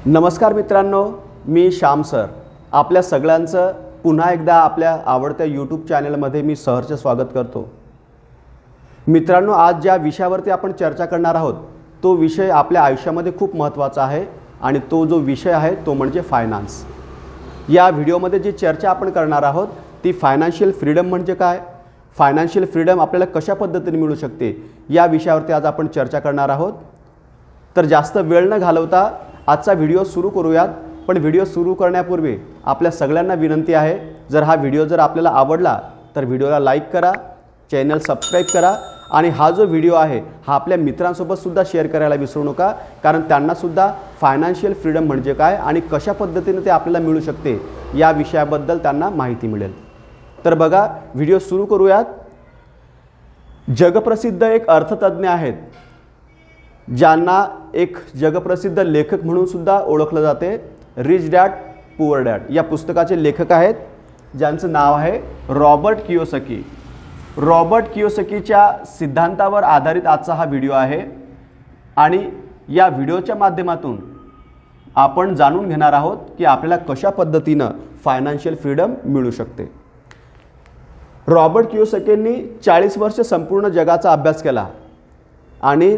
नमस्कार मित्रांनो, मी श्याम सर आपल्या सगळ्यांचं पुन्हा एकदा आपल्या आवडत्या यूट्यूब चॅनलमध्ये मी सहर्ष स्वागत करतो। मित्रांनो, आज ज्या विषयावरती आपण चर्चा करणार आहोत तो विषय आपल्या आयुष्यामध्ये खूप महत्त्वाचा आहे आणि तो जो विषय आहे तो म्हणजे फायनान्स। या व्हिडिओमध्ये जी चर्चा आपण करणार आहोत ती फायनान्शियल फ्रीडम म्हणजे काय, फायनान्शियल फ्रीडम आपल्याला कशा पद्धतीने मिळू शकते या विषयावरती आज आपण चर्चा करणार आहोत। तर जास्त वेळ न घालवता आजचा व्हिडिओ सुरू करूयात। पण व्हिडिओ सुरू करण्यापूर्वी आपल्या सगळ्यांना विनंती आहे, जर हा व्हिडिओ जर आपल्याला आवडला तर व्हिडिओला लाईक करा, चॅनल सबस्क्राईब करा आणि हा जो व्हिडिओ आहे हा आपल्या मित्रांसोबत सुद्धा शेअर करायला विसरू नका, कारण त्यांना सुद्धा फायनान्शियल फ्रीडम म्हणजे काय आणि कशा पद्धतीने ते आपल्याला मिळू शकते या विषयाबद्दल त्यांना माहिती मिळेल। तर बघा, व्हिडिओ सुरू करूयात। जगप्रसिद्ध एक अर्थतज्ञ आहेत ज्यांना एक जगप्रसिद्ध लेखक म्हणून सुद्धा ओळखले जाते, रिच डॅड पुअर डॅड या पुस्तकाचे लेखक आहेत, ज्यांचं नाव आहे रॉबर्ट कियोसाकी। रॉबर्ट कियोसाकीच्या सिद्धांतावर आधारित आजचा हा व्हिडिओ आहे आणि या व्हिडिओच्या माध्यमातून आपण जाणून घेणार आहोत की आपल्याला कशा पद्धतीने फायनान्शियल फ्रीडम मिळू शकते। रॉबर्ट कियोसाकींनी 40 वर्ष संपूर्ण जगाचा अभ्यास केला आणि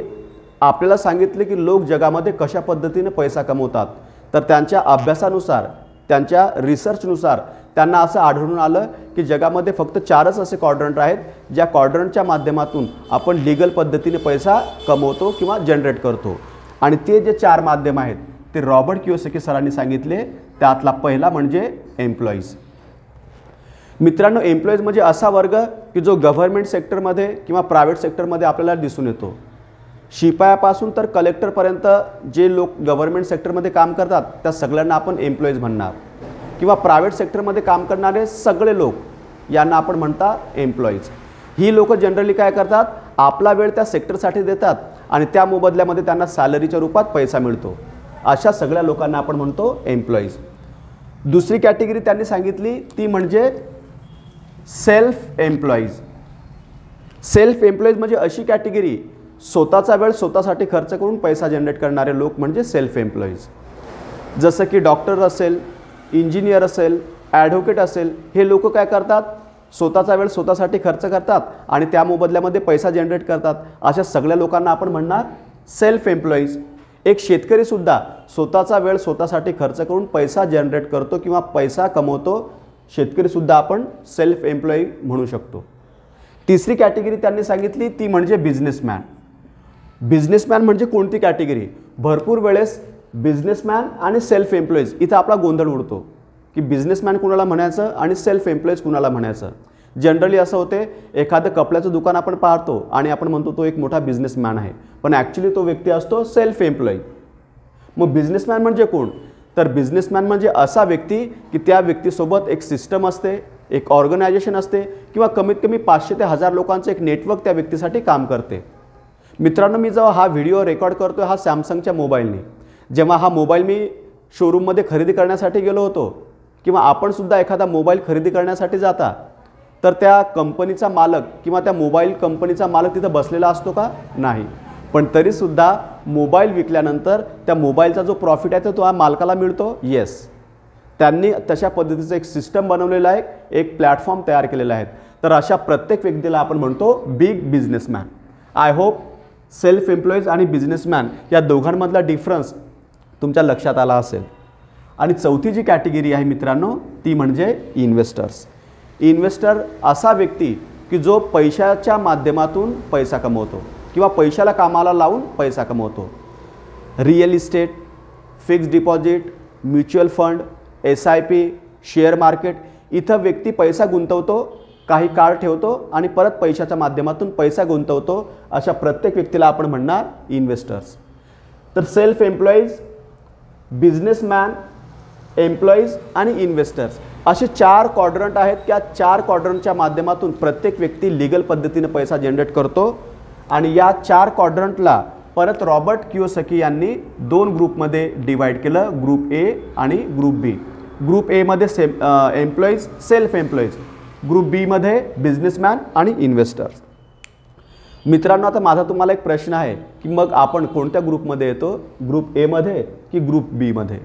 आपल्याला सांगितले की लोक जगामध्ये कशा पद्धतीने पैसा कमवतात। तर त्यांच्या अभ्यासानुसार, त्यांच्या रिसर्चनुसार त्यांना असं आढळून आलं की जगामध्ये फक्त 4च असे क्वाड्रंट आहेत ज्या क्वाड्रंटच्या माध्यमातून आपण लीगल पद्धतीने पैसा कमवतो किंवा जनरेट करतो। आणि ते जे 4 माध्यम आहेत ते रॉबर्ट कियोसाकी सरांनी सांगितले। त्यातला पहिला म्हणजे एम्प्लॉईज। मित्रांनो, एम्प्लॉईज म्हणजे असा वर्ग की जो गव्हर्नमेंट सेक्टरमध्ये किंवा प्रायव्हेट सेक्टरमध्ये आपल्याला दिसून येतो। शिपायापासून तर कलेक्टरपर्यंत जे लोक गव्हर्नमेंट सेक्टरमध्ये काम करतात त्या सगळ्यांना आपण एम्प्लॉईज म्हणणार, किंवा प्रायव्हेट सेक्टरमध्ये काम करणारे सगळे लोक यांना आपण म्हणतात एम्प्लॉईज। ही लोक जनरली काय करतात, आपला वेळ त्या सेक्टरसाठी देतात आणि त्या मोबदल्यामध्ये त्यांना सॅलरीच्या रूपात पैसा मिळतो। अशा सगळ्या लोकांना आपण म्हणतो एम्प्लॉईज। दुसरी कॅटेगरी त्यांनी सांगितली ती म्हणजे सेल्फ एम्प्लॉईज। सेल्फ एम्प्लॉईज म्हणजे अशी कॅटेगरी स्वतःचा वेळ स्वतःसाठी खर्च करून पैसा जनरेट करणारे लोक म्हणजे सेल्फ एम्प्लॉईज। जसं की डॉक्टर असेल, इंजिनियर असेल, ॲडव्होकेट असेल, हे लोक काय करतात, स्वतःचा वेळ स्वतःसाठी खर्च करतात आणि त्या मोबदल्यामध्ये पैसा जनरेट करतात। अशा सगळ्या लोकांना आपण म्हणणार सेल्फ एम्प्लॉईज। एक शेतकरीसुद्धा स्वतःचा वेळ स्वतःसाठी खर्च करून पैसा जनरेट करतो किंवा पैसा कमवतो, शेतकरीसुद्धा आपण सेल्फ एम्प्लॉई म्हणू शकतो। तिसरी कॅटेगरी त्यांनी सांगितली ती म्हणजे बिझनेसमॅन। बिझनेसमॅन म्हणजे कोणती कॅटेगरी, भरपूर वेळेस बिझनेसमॅन आणि सेल्फ एम्प्लॉईज इथं आपला गोंधळ उडतो की बिझनेसमॅन कुणाला म्हणायचं आणि सेल्फ एम्प्लॉईज कुणाला म्हणायचं। जनरली असं होते, एखादं कपड्याचं दुकान आपण पाहतो आणि आपण म्हणतो तो एक मोठा बिझनेसमॅन आहे, पण ॲक्च्युली तो व्यक्ती असतो सेल्फ एम्प्लॉई। मग बिझनेसमॅन म्हणजे कोण, तर बिझनेसमॅन म्हणजे असा व्यक्ती की त्या व्यक्तीसोबत एक सिस्टम असते, एक ऑर्गनायझेशन असते किंवा कमीत कमी 500 ते 1000 लोकांचं एक नेटवर्क त्या व्यक्तीसाठी काम करते। मित्रांनो, मी जेव्हा हा व्हिडिओ रेकॉर्ड करतो हा सॅमसंगच्या मोबाईलने, जेव्हा हा मोबाईल मी शोरूममध्ये खरेदी करण्यासाठी गेलो होतो किंवा आपण सुद्धा एखादा मोबाईल खरेदी करण्यासाठी जाता तर त्या कंपनीचा मालक किंवा त्या मोबाईल कंपनीचा मालक तिथं बसलेला असतो का, नाही। पण तरीसुद्धा मोबाईल विकल्यानंतर त्या मोबाईलचा जो प्रॉफिट आहे तो मालकाला मिळतो, येस। त्यांनी तशा पद्धतीचं एक सिस्टम बनवलेलं आहे, एक प्लॅटफॉर्म तयार केलेला आहे। तर अशा प्रत्येक व्यक्तीला आपण म्हणतो big businessman. I hope self employees आणि बिझनेसमॅन या दोघांमधला डिफरन्स तुमच्या लक्षात आला असेल। आणि चौथी जी कॅटेगरी आहे मित्रांनो ती म्हणजे इन्व्हेस्टर्स। इन्व्हेस्टर असा व्यक्ती की जो पैशाच्या माध्यमातून पैसा कमवतो किंवा पैशाला कामाला लावून पैसा कमवतो। Real estate, fixed deposit, mutual fund, SIP, share market इथं व्यक्ती पैसा गुंतवतो, काही काळ ठेवतो आणि परत पैशाच्या माध्यमातून पैसा गुंतवतो। अशा प्रत्येक व्यक्तीला आपण म्हणणार इन्व्हेस्टर्स। तर सेल्फ एम्प्लॉईज, बिझनेसमॅन, एम्प्लॉईज आणि इन्व्हेस्टर्स असे 4 क्वाड्रंट आहेत। त्या 4 क्वाड्रंटच्या माध्यमातून प्रत्येक व्यक्ती लीगल पद्धतीने पैसा जनरेट करतो आणि या 4 क्वाड्रंटला परत रॉबर्ट कियोसाकी यांनी 2 ग्रुपमध्ये डिवाइड केलं, ग्रुप ए आणि ग्रुप बी। ग्रुप ए मध्ये एम्प्लॉईज, सेल्फ एम्प्लॉईज, ग्रुप बी मध्ये बिझनेसमॅन आणि इन्व्हेस्टर्स। मित्रांनो, आता माझा तुम्हाला एक प्रश्न आहे की मग आपण कोणत्या ग्रुपमध्ये येतो, ग्रुप ए मध्ये की ग्रुप बी मध्ये?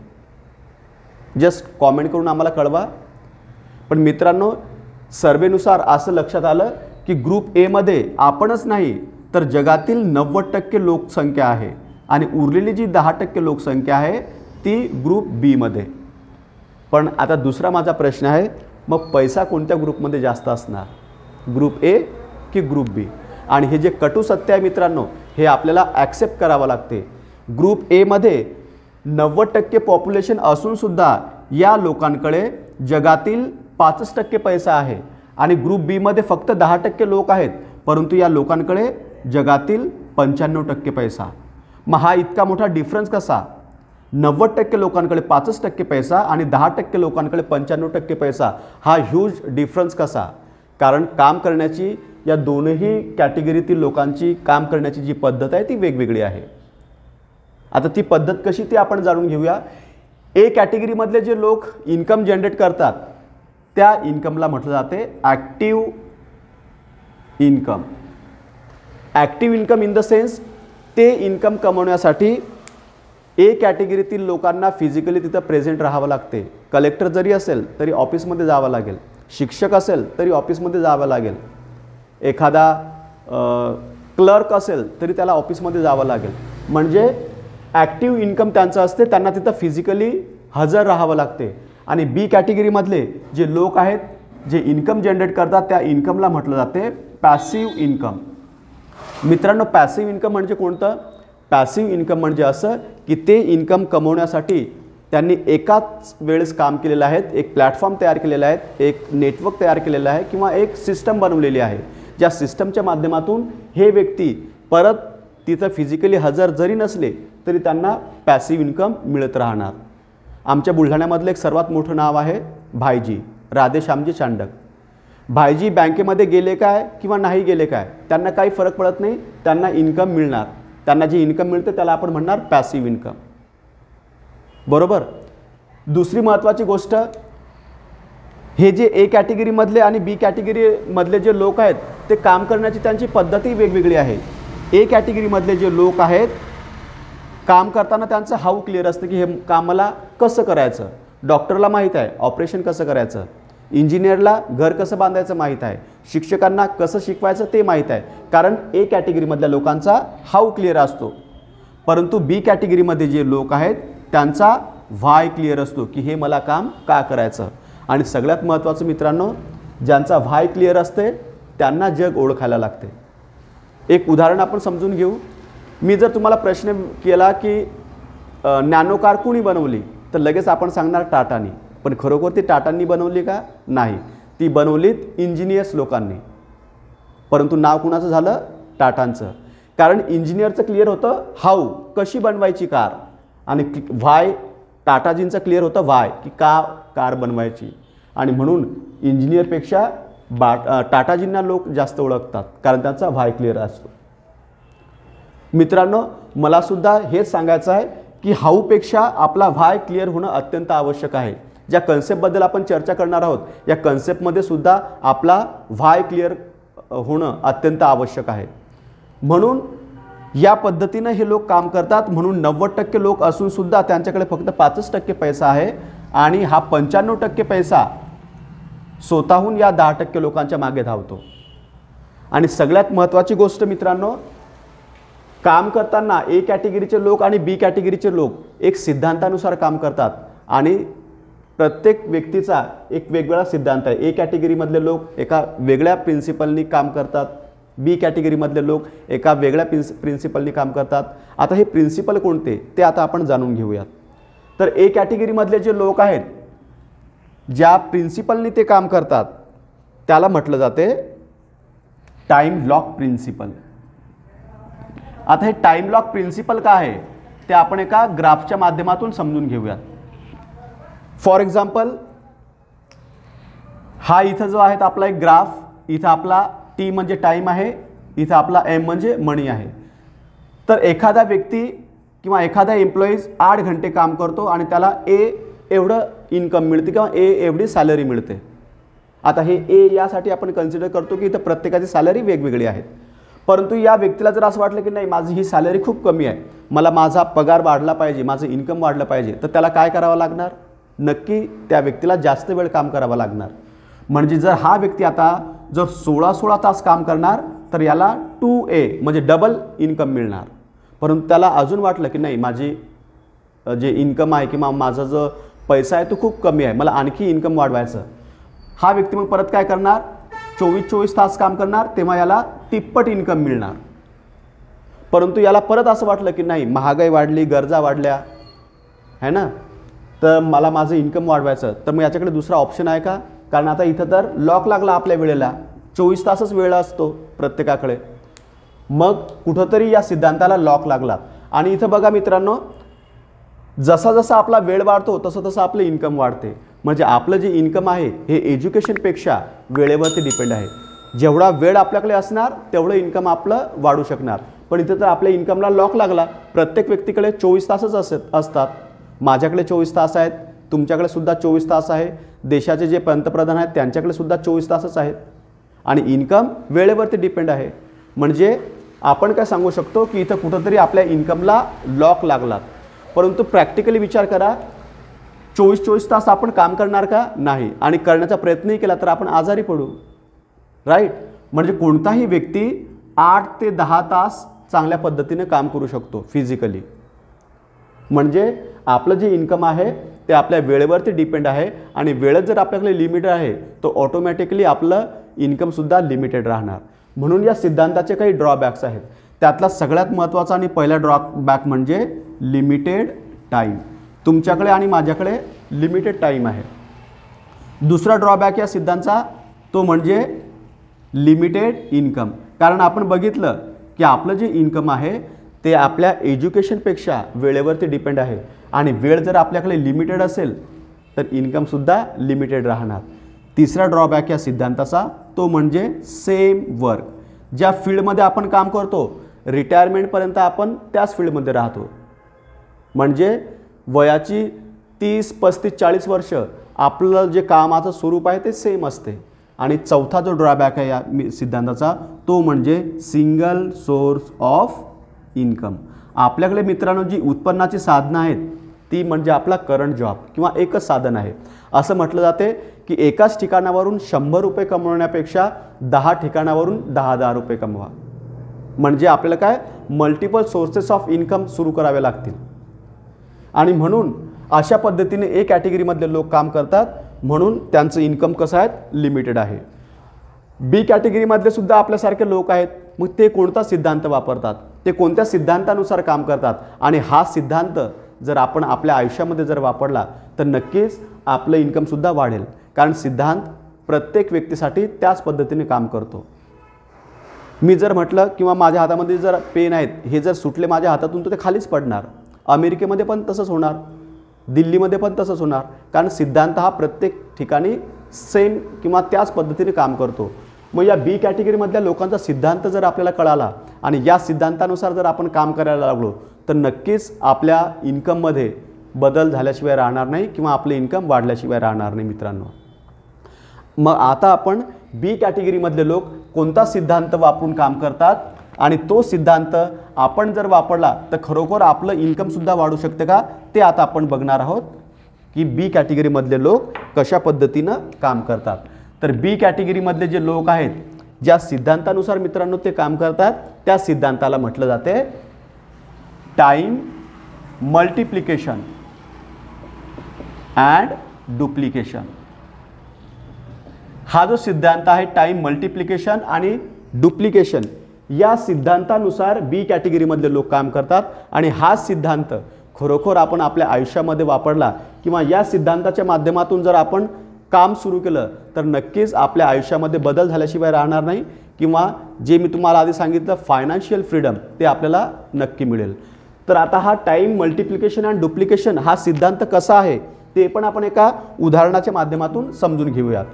जस्ट कॉमेंट करून आम्हाला कळवा. पण मित्रांनो, सर्वेनुसार असं लक्षात आलं की ग्रुप ए मध्ये आपणच नाही तर जगातील 90% लोकसंख्या आहे आणि उरलेली जी 10% लोकसंख्या आहे ती ग्रुप बी मध्ये. पण आता दुसरा माझा प्रश्न आहे, मग पैसा कोणत्या ग्रुपमध्ये जास्त असणार, ग्रुप ए की ग्रुप बी? आणि हे जे कटू सत्य आहे मित्रांनो, हे आपल्याला ॲक्सेप्ट करावं लागते. ग्रुप ए मध्ये 90% पॉप्युलेशन असूनसुद्धा या लोकांकडे जगातील 5% पैसा आहे आणि ग्रुप बी मध्ये फक्त 10% लोक आहेत, परंतु या लोकांकडे जगातील 95% पैसा. मग हा इतका मोठा डिफरन्स कसा? 90% लोकांकडे 5% पैसा आणि 10% लोकांकडे 95% पैसा, हा ह्यूज डिफरन्स कसा? कारण काम करण्याची, या दोनही कॅटेगरीतील लोकांची काम करण्याची जी पद्धत आहे ती वेगवेगळी आहे. आता ती पद्धत कशी ती आपण जाणून घेऊया. ए कॅटेगरीमधले जे लोक इन्कम जनरेट करतात त्या इन्कमला म्हटलं जाते active income. Active income in the sense ते इन्कम कमवण्यासाठी ए कॅटेगरीतील लोकांना फिजिकली तिथं प्रेझेंट राहावं लागते. कलेक्टर जरी असेल तरी ऑफिसमध्ये जावं लागेल, शिक्षक असेल तरी ऑफिसमध्ये जावं लागेल, एखादा क्लर्क असेल तरी त्याला ऑफिसमध्ये जावं लागेल. म्हणजे ॲक्टिव्ह इन्कम त्यांचं असते, त्यांना तिथं फिजिकली हजर राहावं लागते. आणि बी कॅटेगरीमधले जे लोक आहेत जे इन्कम जनरेट करतात त्या इन्कमला म्हटलं जाते पॅसिव्ह इन्कम. मित्रांनो, पॅसिव्ह इन्कम म्हणजे कोणतं? पॅसिव्ह इन्कम म्हणजे असं की ते इन्कम कमवण्यासाठी त्यांनी एकाच वेळेस काम केलेलं आहे, एक प्लॅटफॉर्म तयार केलेला आहे, एक नेटवर्क तयार केलेलं आहे किंवा एक सिस्टम बनवलेली आहे, ज्या सिस्टमच्या माध्यमातून हे व्यक्ती परत तिथं फिजिकली हजर जरी नसले तरी त्यांना पॅसिव्ह इन्कम मिळत राहणार. आमच्या बुलढाण्यामधलं एक सर्वात मोठं नाव आहे भाईजी, राधेश्यामजी चांडक. भाईजी बँकेमध्ये गेले काय किंवा नाही गेले काय त्यांना काही फरक पडत नाही, त्यांना इन्कम मिळणार. त्यांना जी इन्कम मिळते त्याला आपण म्हणणार पॅसिव्ह इन्कम. बरोबर. दुसरी महत्त्वाची गोष्ट, हे जे ए कॅटेगरीमधले आणि बी कॅटेगरीमधले जे लोक आहेत ते काम करण्याची त्यांची पद्धती वेगवेगळी आहे. ए कॅटेगरीमधले जे लोक आहेत काम करताना त्यांचं हाऊ क्लिअर असतं की हे काम मला कसं करायचं. डॉक्टरला माहीत आहे ऑपरेशन कसं करायचं, इंजिनियरला घर कसं बांधायचं माहीत आहे, शिक्षकांना कसं शिकवायचं ते माहीत आहे, कारण ए कॅटेगरीमधल्या लोकांचा हाऊ क्लिअर असतो. परंतु बी कॅटेगरीमध्ये जे लोक आहेत त्यांचा व्हाय क्लिअर असतो की हे मला काम का करायचं. आणि सगळ्यात महत्त्वाचं मित्रांनो, ज्यांचा व्हाय क्लिअर असते त्यांना जग ओळखायला लागते. एक उदाहरण आपण समजून घेऊ. मी जर तुम्हाला प्रश्न केला की नॅनो कार कुणी बनवली तर लगेच आपण सांगणार टाटानी. पण खरोखर ती टाटांनी बनवली का? नाही, ती बनवलीत इंजिनियर्स लोकांनी. परंतु नाव कुणाचं झालं? टाटांचं. कारण इंजिनियरचं क्लिअर होतं हाऊ, कशी बनवायची कार, आणि व्हाय टाटाजींचं क्लिअर होतं व्हाय की का कार बनवायची. आणि म्हणून इंजिनियरपेक्षा टाटाजींना लोक जास्त ओळखतात कारण त्यांचा व्हाय क्लिअर असतो. मित्रांनो, मला सुद्धा हेच सांगायचं आहे की हाऊपेक्षा आपला व्हाय क्लिअर होणं अत्यंत आवश्यक आहे. ज्या कन्सेप्टबद्दल आपण चर्चा करणार आहोत या कन्सेप्टमध्ये सुद्धा आपला व्हाय क्लिअर होणं अत्यंत आवश्यक आहे. म्हणून या पद्धतीनं हे लोक काम करतात. म्हणून 90% लोक असूनसुद्धा त्यांच्याकडे फक्त 5% पैसा आहे आणि हा 95% पैसा स्वतःहून या 10% लोकांच्या मागे धावतो. आणि सगळ्यात महत्त्वाची गोष्ट मित्रांनो, काम करताना ए कॅटेगरीचे लोक आणि बी कॅटेगरीचे लोक एक सिद्धांतानुसार काम करतात आणि प्रत्येक व्यक्तीचा एक वेगवेगळा सिद्धांत आहे. ए कॅटेगरीमधले लोक एका वेगळ्या प्रिन्सिपलनी काम करतात, बी कॅटेगरीमधले लोक एका वेगळ्या प्रिन्सिपलनी काम करतात. आता हे प्रिन्सिपल कोणते ते आता आपण जाणून घेऊयात. तर ए कॅटेगरीमधले जे लोक आहेत ज्या प्रिन्सिपलनी ते काम करतात त्याला म्हटलं जाते टाइम लॉक प्रिन्सिपल. आता हे टाइम लॉक प्रिन्सिपल काय आहे ते आपण एका ग्राफच्या माध्यमातून समजून घेऊयात. फॉर एक्झाम्पल, हा इथं जो आहे आपला एक ग्राफ, इथं आपला टी म्हणजे टाइम आहे, इथं आपला एम म्हणजे मनी आहे. तर एखादा व्यक्ती किंवा एखादा एम्प्लॉईज 8 घंटे काम करतो आणि त्याला ए एवढं इन्कम मिळते किंवा ए एवढी सॅलरी मिळते. आता हे ए यासाठी आपण कन्सिडर करतो की इथं प्रत्येकाची सॅलरी वेगवेगळी आहे. परंतु या व्यक्तीला जर असं वाटलं की नाही माझी ही सॅलरी खूप कमी आहे, मला माझा पगार वाढला पाहिजे, माझं इन्कम वाढलं पाहिजे, तर त्याला काय करावं लागणार? नक्की त्या व्यक्तीला जास्त वेळ काम करावं लागणार. म्हणजे जर हा व्यक्ती आता जर 16 तास काम करणार तर याला 2A म्हणजे डबल इन्कम मिळणार. परंतु त्याला अजून वाटलं की नाही माझी जे इन्कम आहे किंवा माझा जो पैसा आहे तो खूप कमी आहे, मला आणखी इन्कम वाढवायचं. हा व्यक्ती मग परत काय करणार? 24 तास काम करणार, तेव्हा याला तिप्पट इन्कम मिळणार. परंतु याला परत असं वाटलं की नाही महागाई वाढली, गरजा वाढल्या है ना, तर मला माझं इन्कम वाढवायचं, तर मग याच्याकडे दुसरा ऑप्शन आहे का? कारण आता इथं तर लॉक लागला आपल्या वेळेला, 24 तासच वेळ असतो प्रत्येकाकडे. मग कुठंतरी या सिद्धांताला लॉक लागला. आणि इथं बघा मित्रांनो, जसा जसा आपला वेळ वाढतो तसं तसं आपलं इन्कम वाढते. म्हणजे आपलं जे इन्कम आहे हे एज्युकेशनपेक्षा वेळेवरती डिपेंड आहे. जेवढा वेळ आपल्याकडे असणार तेवढं इन्कम आपलं वाढू शकणार. पण इथं तर आपल्या इन्कमला लॉक लागला. प्रत्येक व्यक्तीकडे 24 तासच असतात. माझ्याकडे 24 तास आहेत, तुमच्याकडे सुद्धा 24 तास आहे, देशाचे जे पंतप्रधान आहेत त्यांच्याकडे सुद्धा 24 तासच आहेत. आणि इन्कम वेळेवरती डिपेंड आहे. म्हणजे आपण काय सांगू शकतो की इथं कुठंतरी आपल्या इन्कमला लॉक लागलात. परंतु प्रॅक्टिकली विचार करा, 24 तास आपण काम करणार का? नाही. आणि करण्याचा प्रयत्नही केला तर आपण आजारी पडू, राईट. म्हणजे कोणताही व्यक्ती 8 ते 10 तास चांगल्या पद्धतीने काम करू शकतो फिजिकली. म्हणजे आपलं जे इन्कम आहे ते आपल्या वेळेवरती डिपेंड आहे. आणि वेळेत जर आपल्याकडे लिमिटेड आहे तो ऑटोमॅटिकली आपलं इन्कमसुद्धा लिमिटेड राहणार. म्हणून या सिद्धांताचे काही ड्रॉबॅक्स आहेत. त्यातला सगळ्यात महत्त्वाचा आणि पहिला ड्रॉबॅक म्हणजे लिमिटेड टाईम. तुमच्याकडे आणि माझ्याकडे लिमिटेड टाईम आहे. दुसरा ड्रॉबॅक या सिद्धांताचा तो म्हणजे लिमिटेड इन्कम. कारण आपण बघितलं की आपलं जे इन्कम आहे ते आपल्या एज्युकेशनपेक्षा वेळेवरती डिपेंड आहे. आणि वेळ जर आपल्याकडे लिमिटेड असेल तर इन्कमसुद्धा लिमिटेड राहणार. तिसरा ड्रॉबॅक या सिद्धांताचा तो म्हणजे सेम वर्क. ज्या फील्डमध्ये आपण काम करतो रिटायरमेंटपर्यंत आपण त्याच फील्डमध्ये राहतो. म्हणजे वयाची 30, 35, 40 वर्ष आपलं जे कामाचं स्वरूप आहे ते सेम असते. आणि चौथा जो ड्रॉबॅक आहे या सिद्धांताचा तो म्हणजे सिंगल सोर्स ऑफ इन्कम. आपल्याकडे मित्रांनो जी उत्पन्नाची साधनं आहेत ती म्हणजे आपला करंट जॉब किंवा एकच साधन आहे. असं म्हटलं जाते की एकाच ठिकाणावरून 100 रुपये कमवण्यापेक्षा 10 ठिकाणावरून 10,000 रुपये कमवा. म्हणजे आपल्याला काय मल्टिपल सोर्सेस ऑफ इन्कम सुरू करावे लागतील. आणि म्हणून अशा पद्धतीने ए कॅटेगरीमधले लोक काम करतात. म्हणून त्यांचं इन्कम कसं आहे लिमिटेड आहे. बी कॅटेगरीमधले सुद्धा आपल्यासारखे लोक आहेत. मग ते कोणता सिद्धांत वापरतात, ते कोणत्या सिद्धांतानुसार काम करतात. आणि हा सिद्धांत जर आपण आपल्या आयुष्यामध्ये जर वापरला तर नक्कीच आपलं इन्कमसुद्धा वाढेल. कारण सिद्धांत प्रत्येक व्यक्तीसाठी त्याच पद्धतीने काम करतो. मी जर म्हटलं किंवा माझ्या हातामध्ये जर पेन आहेत हे जर सुटले माझ्या हातातून तर ते खालीच पडणार. अमेरिकेमध्ये पण तसंच होणार, दिल्लीमध्ये पण तसंच होणार. कारण सिद्धांत हा प्रत्येक ठिकाणी सेम किंवा त्याच पद्धतीने काम करतो. मग या बी कॅटेगरीमधल्या लोकांचा सिद्धांत जर आपल्याला कळाला आणि या सिद्धांतानुसार जर आपण काम करायला लागलो तर नक्कीच आपल्या इन्कममध्ये बदल झाल्याशिवाय राहणार नाही किंवा आपले इन्कम वाढल्याशिवाय राहणार नाही मित्रांनो. मग आता आपण बी कॅटेगरीमधले लोक कोणता सिद्धांत वापरून काम करतात आणि तो सिद्धांत आपण जर वापरला तर खरोखर आपलं इन्कमसुद्धा वाढू शकते का ते आता आपण बघणार आहोत की बी कॅटेगरीमधले लोक कशा पद्धतीनं काम करतात. तर बी कॅटेगरीमधले जे लोक आहेत ज्या सिद्धांतानुसार मित्रांनो ते काम करतात त्या सिद्धांताला म्हटलं जाते टाइम मल्टिप्लिकेशन अँड डुप्लिकेशन. हा जो सिद्धांत आहे टाइम मल्टिप्लिकेशन आणि डुप्लिकेशन या सिद्धांतानुसार बी कॅटेगरीमधले लोक काम करतात. आणि हा सिद्धांत खरोखर आपण आपल्या आयुष्यामध्ये वापरला किंवा या सिद्धांताच्या माध्यमातून जर आपण काम सुरू केलं तर नक्कीच आपल्या आयुष्यामध्ये बदल झाल्याशिवाय राहणार नाही किंवा जे मी तुम्हाला आधी सांगितलं फायनान्शियल फ्रीडम ते आपल्याला नक्की मिळेल. तर आता हा टाइम मल्टिप्लिकेशन अँड डुप्लिकेशन हा सिद्धांत कसा आहे ते पण आपण एका उदाहरणाच्या माध्यमातून समजून घेऊयात.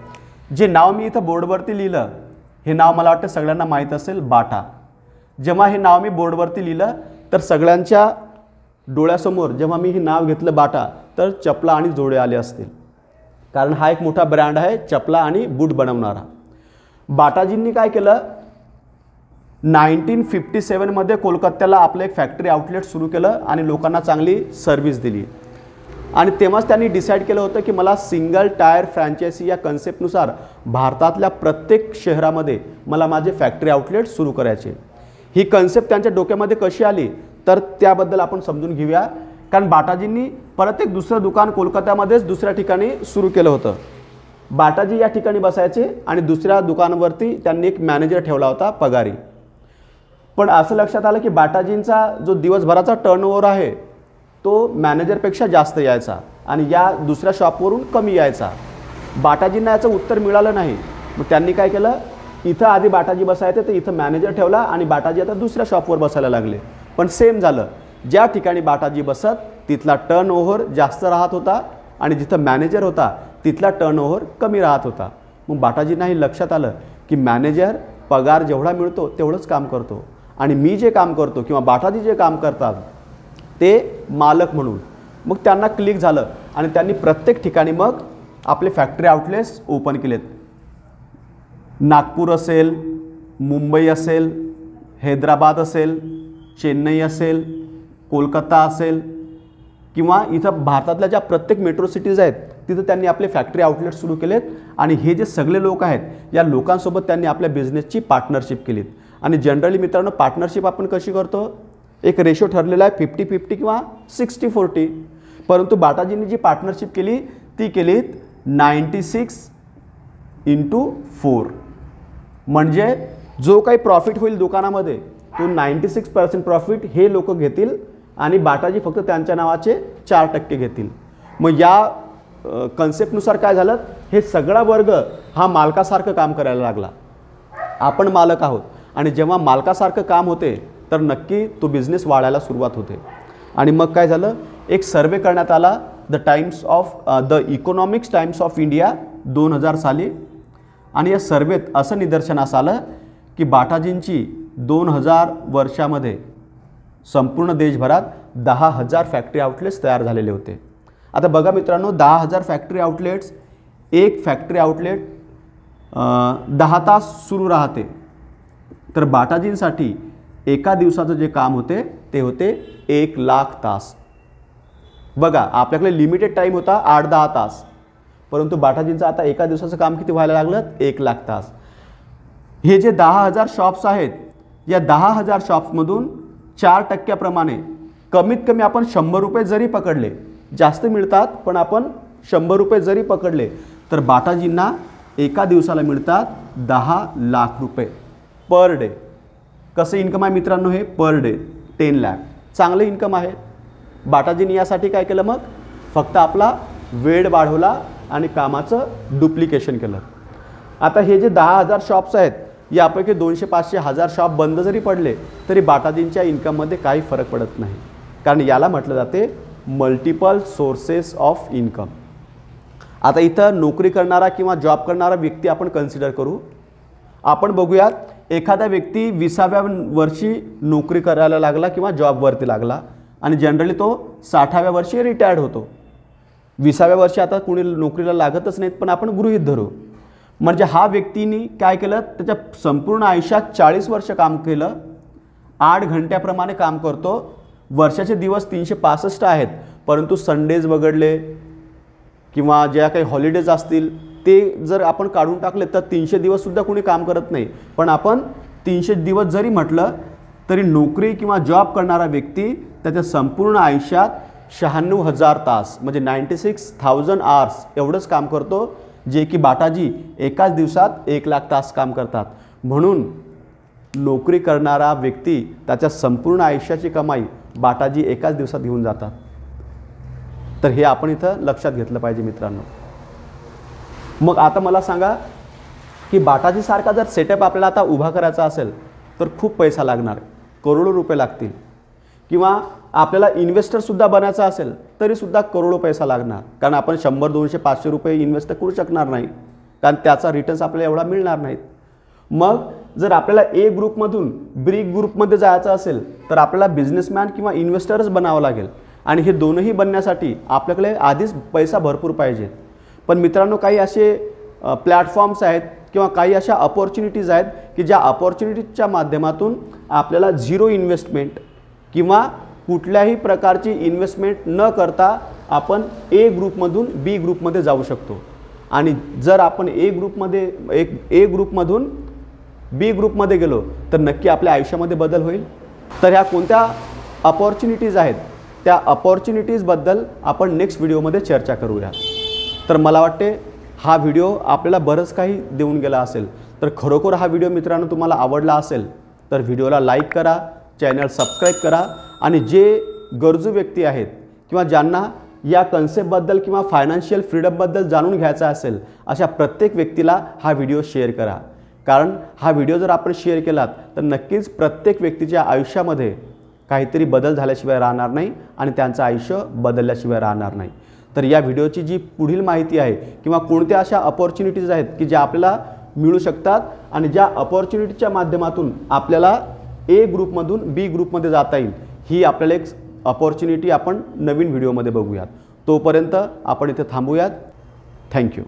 जे नाव मी इथं बोर्डवरती लिहिलं हे नाव मला वाटतं सगळ्यांना माहीत असेल, बाटा. जेव्हा हे नाव मी बोर्डवरती लिहिलं तर सगळ्यांच्या डोळ्यासमोर जेव्हा मी हे नाव घेतलं बाटा तर चपला आणि जोडे आले असतील. कारण हा एक मोठा ब्रँड आहे चपला आणि बूट बनवणारा. बाटाजींनी काय केलं 1957मध्ये कोलकात्याला आपलं एक फॅक्टरी आउटलेट सुरू केलं आणि लोकांना चांगली सर्व्हिस दिली. आणि तेव्हाच त्यांनी डिसाईड केलं होतं की मला सिंगल टायर फ्रँचायझी या कन्सेप्टनुसार भारतातल्या प्रत्येक शहरामध्ये मला माझे फॅक्टरी आउटलेट सुरू करायचे. ही कन्सेप्ट त्यांच्या डोक्यामध्ये कशी आली तर त्याबद्दल आपण समजून घेऊया. कारण बाटाजींनी परत एक दुसरं दुकान कोलकात्यामध्येच दुसऱ्या ठिकाणी सुरू केलं होतं. बाटाजी या ठिकाणी बसायचे आणि दुसऱ्या दुकानावरती त्यांनी एक मॅनेजर ठेवला होता पगारी. पण असं लक्षात आलं की बाटाजींचा जो दिवसभराचा टर्नओव्हर आहे तो मॅनेजरपेक्षा जास्त यायचा आणि या दुसऱ्या शॉपवरून कमी यायचा. बाटाजींना याचं उत्तर मिळालं नाही. मग त्यांनी काय केलं, इथं आधी बाटाजी बसायचे तर इथं मॅनेजर ठेवला आणि बाटाजी आता दुसऱ्या शॉपवर बसायला लागले. पण सेम झालं, ज्या ठिकाणी बाटाजी बसत तिथला टर्नओव्हर जास्त राहत होता आणि जिथं मॅनेजर होता तिथला टर्नओव्हर कमी राहत होता. मग बाटाजींनाही लक्षात आलं की मॅनेजर पगार जेवढा मिळतो तेवढंच काम करतो आणि मी जे काम करतो किंवा बाटाजी जे काम करतात ते मालक म्हणून. मग त्यांना क्लिक झालं आणि त्यांनी प्रत्येक ठिकाणी मग आपले फॅक्टरी आउटलेट्स ओपन केलेत. नागपूर असेल, मुंबई असेल, हैदराबाद असेल, चेन्नई असेल, कोलकाता असेल किंवा इथं भारतातल्या ज्या प्रत्येक मेट्रो सिटीज आहेत तिथं त्यांनी आपले फॅक्टरी आउटलेट सुरू केलेत. आणि हे जे सगळे लोक आहेत या लोकांसोबत त्यांनी आपल्या बिझनेसची पार्टनरशिप केलीत. आणि जनरली मित्रांनो पार्टनरशिप आपण कशी करतो, एक रेशो ठरलेला आहे 50-50 किंवा 60-40. परंतु बाटाजींनी जी पार्टनरशिप केली ती केलीत 96/4. म्हणजे जो काही प्रॉफिट होईल दुकानामध्ये तो 96% प्रॉफिट हे लोक घेतील आणि बाटाजी फक्त त्यांच्या नावाचे 4% घेतील. मग या कन्सेप्टनुसार काय झालं, हे सगळा वर्ग हा मालकासारखं काम करायला लागला. आपण मालक आहोत आणि जेव्हा मालकासारखं काम होते तर नक्की तो बिझनेस वाढायला सुरुवात होते. आणि मग काय झालं, एक सर्वे करण्यात आला the economics times of India 2000 साली. आणि या सर्वेत असं निदर्शनास आलं की बाटाजींची 2000 वर्षामध्ये संपूर्ण देशभरात 10,000 फॅक्टरी आउटलेट्स तयार झालेले होते. आता बघा मित्रांनो, 10,000 फॅक्टरी आउटलेट्स, एक फॅक्टरी आउटलेट 10 तास सुरू राहते. तर बाटाजींसाठी एका दिवसाचं जे काम होते ते होते 1,00,000 तास. बघा, आपल्याकडे लिमिटेड टाईम होता 8-10 तास, परंतु बाटाजींचं आता एका दिवसाचं काम किती व्हायला लागलं, 1,00,000 तास. हे जे 10,000 शॉप्स आहेत या 10,000 शॉप्समधून 4% प्रमाणे कमीत कमी आपण 100 रुपये जरी पकडले, जास्त मिळतात पण आपण 100 रुपये जरी पकडले तर बाटाजींना एका दिवसाला मिळतात 10,00,000 रुपये पर डे. कसं इन्कम आहे मित्रांनो हे, पर डे 10,00,000. चांगलं इन्कम आहे. बाटाजींनी यासाठी काय केलं, मग फक्त आपला वेळ वाढवला आणि कामाचं डुप्लिकेशन केलं. आता हे जे 10,000 शॉप्स आहेत यापैकी 200-500-1000 शॉप बंद जरी पडले तरी बाटाजींच्या इन्कममध्ये काही फरक पडत नाही. कारण याला म्हटलं जाते मल्टिपल सोर्सेस ऑफ इन्कम. आता इथं नोकरी करणारा किंवा जॉब करणारा व्यक्ती आपण कन्सिडर करू. आपण बघूयात, एखादा व्यक्ती 20व्या वर्षी नोकरी करायला लागला किंवा जॉबवरती लागला आणि जनरली तो 60व्या वर्षी रिटायर्ड होतो. 20व्या वर्षी आता कोणी नोकरीला लागतच नाहीत, पण आपण गृहीत धरू. म्हणजे हा व्यक्तीने काय केलं, त्याच्या संपूर्ण आयुष्यात 40 वर्ष काम केलं, 8 घंट्याप्रमाणे काम करतो. वर्षाचे दिवस 365 आहेत, परंतु संडेज वगळले किंवा ज्या काही हॉलिडेज असतील ते जर आपण काढून टाकले तर 300 दिवससुद्धा कोणी काम करत नाही. पण आपण 300 दिवस जरी म्हटलं तरी नोकरी किंवा जॉब करणारा व्यक्ती त्याच्या संपूर्ण आयुष्यात 96,000 तास म्हणजे 96,000 आवर्स एवढंच काम करतो, जे की बाटाजी एकाच दिवसात 1,00,000 तास काम करतात. म्हणून नोकरी करणारा व्यक्ती त्याच्या संपूर्ण आयुष्याची कमाई बाटाजी एकाच दिवसात घेऊन जातात. तर हे आपण इथं लक्षात घेतलं पाहिजे मित्रांनो. मग आता मला सांगा की बाटाजीसारखा जर सेटअप आपल्याला आता उभा करायचा असेल तर खूप पैसा लागणार, करोडो रुपये लागतील. किंवा आपल्याला इन्व्हेस्टरसुद्धा बनायचं असेल तरीसुद्धा करोडो पैसा लागणार. कारण आपण 100, 200, 500 रुपये इन्व्हेस्ट करू शकणार नाही, कारण त्याचा रिटर्न्स आपल्याला एवढा मिळणार नाहीत. मग जर आपल्याला ए ग्रुपमधून बी ग्रुपमध्ये जायचं असेल तर आपल्याला बिझनेसमॅन किंवा इन्व्हेस्टरच बनावं लागेल. आणि हे दोनही बनण्यासाठी आपल्याकडे आधीच पैसा भरपूर पाहिजे. पण मित्रांनो, काही असे प्लॅटफॉर्म्स आहेत किंवा काही अशा अपॉर्च्युनिटीज आहेत की ज्या अपॉर्च्युनिटीजच्या माध्यमातून आपल्याला झिरो इन्व्हेस्टमेंट किंवा कुठल्याही प्रकारची इन्व्हेस्टमेंट न करता आपण ए ग्रुपमधून बी ग्रुपमध्ये जाऊ शकतो। आणि जर आपण ए ग्रुपमधून बी ग्रुपमध्ये गेलो तर नक्की आपल्या आयुष्यामध्ये बदल होईल। तर ह्या कोणत्या अपॉर्च्युनिटीज आहेत त्या अपॉर्च्युनिटीजबद्दल आपण नेक्स्ट व्हिडिओमध्ये चर्चा करूया। तर मला वाटते हा व्हिडिओ आपल्याला बरंच काही देऊन गेला असेल। तर खरोखर हा व्हिडिओ मित्रांनो तुम्हाला आवडला असेल तर व्हिडिओला लाईक करा, चॅनल सबस्क्राईब करा आणि जे गरजू व्यक्ती आहेत किंवा ज्यांना या कन्सेप्टबद्दल किंवा फायनान्शियल फ्रीडमबद्दल जाणून घ्यायचं असेल अशा प्रत्येक व्यक्तीला हा व्हिडिओ शेअर करा। कारण हा व्हिडिओ जर आपण शेअर केलात तर नक्कीच प्रत्येक व्यक्तीच्या आयुष्यामध्ये काहीतरी बदल झाल्याशिवाय राहणार नाही आणि त्यांचं आयुष्य बदलल्याशिवाय राहणार नाही। तर या व्हिडिओची जी पुढील माहिती आहे किंवा कोणत्या अशा अपॉर्च्युनिटीज आहेत की ज्या आपल्याला मिळू शकतात आणि ज्या अपॉर्च्युनिटीच्या माध्यमातून आपल्याला ए ग्रुपमधून बी ग्रुपमध्ये जाता येईल, ही आपल्याला एक अपॉर्च्युनिटी आपण नवीन व्हिडिओमध्ये बघूयात। तोपर्यंत आपण इथे थांबूयात। थँक्यू।